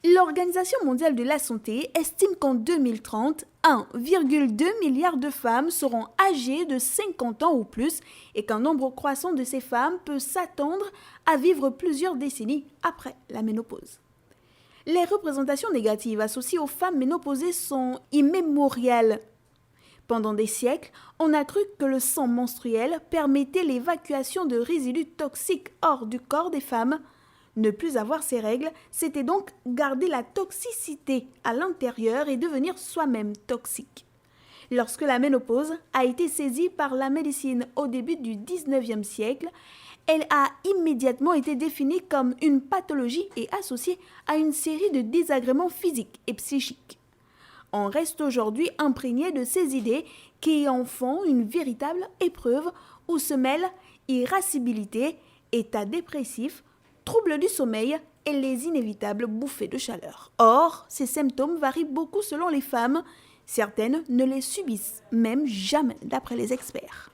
L'Organisation mondiale de la santé estime qu'en 2030, 1,2 milliard de femmes seront âgées de 50 ans ou plus et qu'un nombre croissant de ces femmes peut s'attendre à vivre plusieurs décennies après la ménopause. Les représentations négatives associées aux femmes ménopausées sont immémoriales. Pendant des siècles, on a cru que le sang menstruel permettait l'évacuation de résidus toxiques hors du corps des femmes. Ne plus avoir ces règles, c'était donc garder la toxicité à l'intérieur et devenir soi-même toxique. Lorsque la ménopause a été saisie par la médecine au début du 19e siècle, elle a immédiatement été définie comme une pathologie et associée à une série de désagréments physiques et psychiques. On reste aujourd'hui imprégné de ces idées qui en font une véritable épreuve où se mêlent irascibilité, état dépressif, troubles du sommeil et les inévitables bouffées de chaleur. Or, ces symptômes varient beaucoup selon les femmes. Certaines ne les subissent même jamais d'après les experts.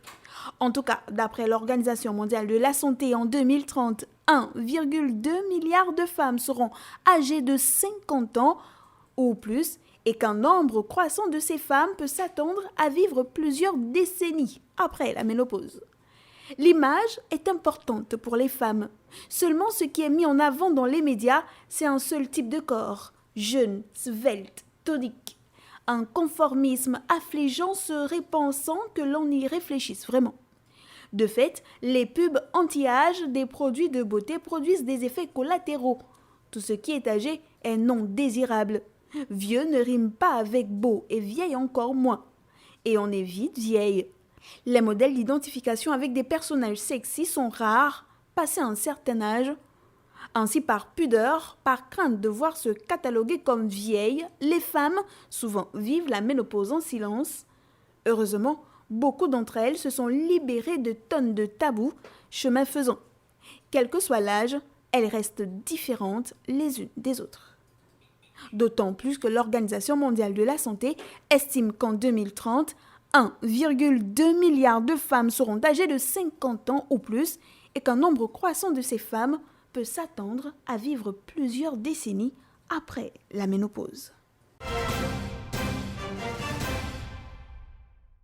En tout cas, d'après l'Organisation mondiale de la santé, en 2030, 1,2 milliard de femmes seront âgées de 50 ans ou plus et qu'un nombre croissant de ces femmes peut s'attendre à vivre plusieurs décennies après la ménopause. L'image est importante pour les femmes. Seulement ce qui est mis en avant dans les médias, c'est un seul type de corps, jeune, svelte, tonique. Un conformisme affligeant se répand sans que l'on y réfléchisse vraiment. De fait, les pubs anti-âge des produits de beauté produisent des effets collatéraux. Tout ce qui est âgé est non désirable. Vieux ne rime pas avec beau et vieille encore moins. Et on est vite vieille. Les modèles d'identification avec des personnages sexy sont rares, passé un certain âge. Ainsi, par pudeur, par crainte de voir se cataloguer comme vieilles, les femmes, souvent, vivent la ménopause en silence. Heureusement, beaucoup d'entre elles se sont libérées de tonnes de tabous, chemin faisant. Quel que soit l'âge, elles restent différentes les unes des autres. D'autant plus que l'Organisation mondiale de la santé estime qu'en 2030, 1,2 milliard de femmes seront âgées de 50 ans ou plus et qu'un nombre croissant de ces femmes peut s'attendre à vivre plusieurs décennies après la ménopause.